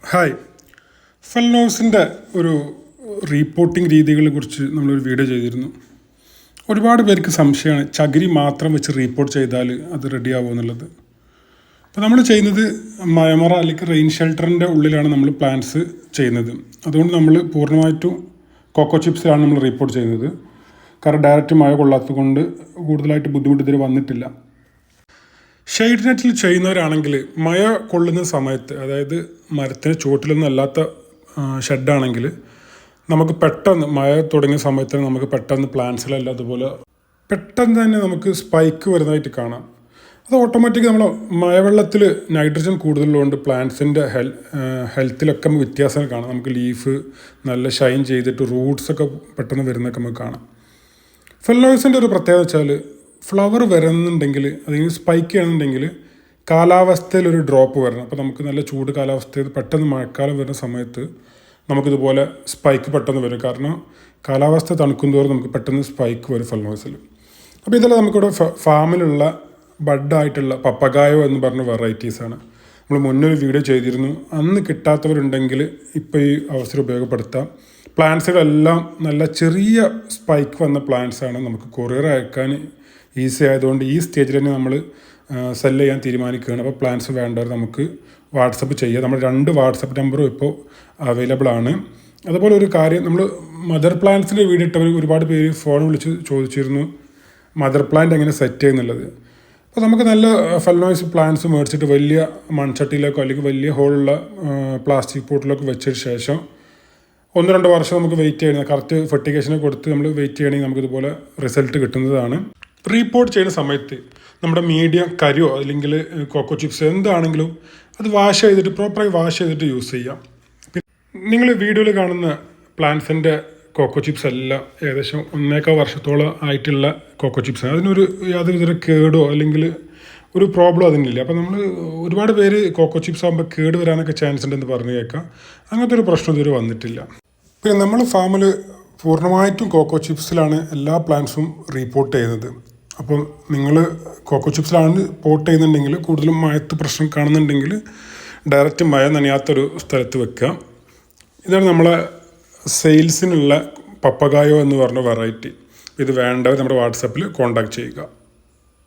Hi, ഫെൽനോസിൻ്റെ ഒരു reporting രീതികളെ കുറിച്ച് നമ്മളൊരു വീഡിയോ ചെയ്തിരുന്നു. ഒരുപാട് പേർക്ക് സംശയമാണ് ചകിരി മാത്രം വെച്ച് റീപ്പോർട്ട് ചെയ്താൽ അത് റെഡിയാവുമോ എന്നുള്ളത്. അപ്പോൾ നമ്മൾ ചെയ്യുന്നത് മഴമറ അല്ലെങ്കിൽ റെയിൻ ഷെൽട്ടറിൻ്റെ ഉള്ളിലാണ് നമ്മൾ പ്ലാന്റ്സ് ചെയ്യുന്നത്. അതുകൊണ്ട് നമ്മൾ പൂർണ്ണമായിട്ടും കൊക്കോ ചിപ്സിലാണ് നമ്മൾ റീപ്പോർട്ട് ചെയ്യുന്നത്. കാരണം ഡയറക്റ്റ് മഴ കൊള്ളാത്തത് കൊണ്ട് കൂടുതലായിട്ട് ബുദ്ധിമുട്ട് ഇതുവരെ വന്നിട്ടില്ല. ഷെയ്ഡ് നെറ്റിൽ ചെയ്യുന്നവരാണെങ്കിൽ മഴ കൊള്ളുന്ന സമയത്ത്, അതായത് മരത്തിന് ചുവട്ടിലൊന്നും അല്ലാത്ത ഷെഡാണെങ്കിൽ നമുക്ക് പെട്ടെന്ന് മഴ തുടങ്ങിയ സമയത്ത് നമുക്ക് പെട്ടെന്ന് പ്ലാന്റ്സിലെല്ലാം അതുപോലെ പെട്ടെന്ന് തന്നെ നമുക്ക് സ്പൈക്ക് വരുന്നതായിട്ട് കാണാം. അത് ഓട്ടോമാറ്റിക് നമ്മൾ മഴവെള്ളത്തിൽ നൈട്രജൻ കൂടുതലുള്ളതുകൊണ്ട് പ്ലാന്റ്സിൻ്റെ ഹെൽത്തിലൊക്കെ നമുക്ക് വ്യത്യാസം കാണാം. നമുക്ക് ലീഫ് നല്ല ഷൈൻ ചെയ്തിട്ട് റൂട്ട്സൊക്കെ പെട്ടെന്ന് വരുന്നതൊക്കെ നമുക്ക് കാണാം. ഫെൽനോസിൻ്റെ ഒരു പ്രത്യേകത വെച്ചാൽ ഫ്ലവർ വരുന്നുണ്ടെങ്കിൽ അല്ലെങ്കിൽ സ്പൈക്ക് ചെയ്യണമെന്നുണ്ടെങ്കിൽ കാലാവസ്ഥയിലൊരു ഡ്രോപ്പ് വരണം. അപ്പോൾ നമുക്ക് നല്ല ചൂട് കാലാവസ്ഥയിൽ പെട്ടെന്ന് മഴക്കാലം വരുന്ന സമയത്ത് നമുക്കിതുപോലെ സ്പൈക്ക് പെട്ടെന്ന് വരും. കാരണം കാലാവസ്ഥ തണുക്കുന്തോറും നമുക്ക് പെട്ടെന്ന് സ്പൈക്ക് വരും ഫെൽനോസിൽ. അപ്പോൾ ഇതെല്ലാം നമുക്കിവിടെ ഫാമിലുള്ള ബഡായിട്ടുള്ള പപ്പഗായോ എന്ന് പറഞ്ഞ വെറൈറ്റീസാണ്. നമ്മൾ മുന്നൊരു വീഡിയോ ചെയ്തിരുന്നു. അന്ന് കിട്ടാത്തവരുണ്ടെങ്കിൽ ഇപ്പോൾ ഈ അവസരം ഉപയോഗപ്പെടുത്താം. പ്ലാന്റ്സുകളെല്ലാം നല്ല ചെറിയ സ്പൈക്ക് വന്ന പ്ലാന്റ്സാണ്. നമുക്ക് കൊറിയർ അയക്കാൻ ഈസി ആയതുകൊണ്ട് ഈ സ്റ്റേജിൽ തന്നെ നമ്മൾ സെല് ചെയ്യാൻ തീരുമാനിക്കുകയാണ്. അപ്പോൾ പ്ലാൻസ് വേണ്ടവർ നമുക്ക് വാട്സപ്പ് ചെയ്യുക. നമ്മൾ 2 വാട്സപ്പ് നമ്പറും ഇപ്പോൾ അവൈലബിൾ ആണ്. അതുപോലെ ഒരു കാര്യം, നമ്മൾ മദർ പ്ലാന്റ്സിൻ്റെ വീഡിയോ ഇട്ടവർ ഒരുപാട് പേര് ഫോൺ വിളിച്ച് ചോദിച്ചിരുന്നു മദർ പ്ലാന്റ് എങ്ങനെ സെറ്റ് ചെയ്യുന്നുള്ളത്. അപ്പോൾ നമുക്ക് നല്ല ഫെൽനോസ് പ്ലാന്റ്സ് മേടിച്ചിട്ട് വലിയ മൺചട്ടിയിലേക്കോ അല്ലെങ്കിൽ വലിയ ഹോളുള്ള പ്ലാസ്റ്റിക് പോട്ടിലൊക്കെ വെച്ചതിന് ശേഷം 1-2 വർഷം നമുക്ക് വെയിറ്റ് ചെയ്യണം. കറക്റ്റ് ഫെർട്ടിഗേഷനെ കൊടുത്ത് നമ്മൾ വെയിറ്റ് ചെയ്യണമെങ്കിൽ നമുക്കിതുപോലെ റിസൾട്ട് കിട്ടുന്നതാണ്. റീപ്പോർട്ട് ചെയ്യുന്ന സമയത്ത് നമ്മുടെ മീഡിയം കരിയോ അല്ലെങ്കിൽ കൊക്കോ ചിപ്സ് എന്താണെങ്കിലും അത് വാഷ് ചെയ്തിട്ട് പ്രോപ്പറായി വാഷ് ചെയ്തിട്ട് യൂസ് ചെയ്യാം. നിങ്ങൾ വീഡിയോയിൽ കാണുന്ന പ്ലാന്റ്സിൻ്റെ കൊക്കോ ചിപ്സ് എല്ലാം ഏകദേശം 1.25 വർഷത്തോളം ആയിട്ടുള്ള കൊക്കോ ചിപ്സാണ്. അതിനൊരു യാതൊരു വിധ കേടോ അല്ലെങ്കിൽ ഒരു പ്രോബ്ലം അതിനില്ല. അപ്പോൾ നമ്മൾ ഒരുപാട് പേര് കൊക്കോ ചിപ്സ് ആകുമ്പോൾ കേട് വരാനൊക്കെ ചാൻസ് ഉണ്ടെന്ന് പറഞ്ഞു കേൾക്കാം. അങ്ങനത്തെ ഒരു പ്രശ്നം ഇതുവരെ വന്നിട്ടില്ല. പിന്നെ നമ്മൾ ഫാമിൽ പൂർണ്ണമായിട്ടും കൊക്കോ ചിപ്സിലാണ് എല്ലാ പ്ലാന്റ്സും റീപ്പോർട്ട് ചെയ്യുന്നത്. അപ്പം നിങ്ങൾ കൊക്കോ ചിപ്സിലാണ് പോട്ട് ചെയ്യുന്നുണ്ടെങ്കിൽ കൂടുതലും മഴത്ത് പ്രശ്നം കാണുന്നുണ്ടെങ്കിൽ ഡയറക്റ്റ് മഴ നനയാത്തൊരു സ്ഥലത്ത് വെക്കുക. ഇതാണ് നമ്മളെ സെയിൽസിനുള്ള പപ്പഗായോ എന്ന് പറഞ്ഞ വെറൈറ്റി. ഇത് വേണ്ടവർ നമ്മുടെ വാട്സാപ്പിൽ കോൺടാക്റ്റ് ചെയ്യുക.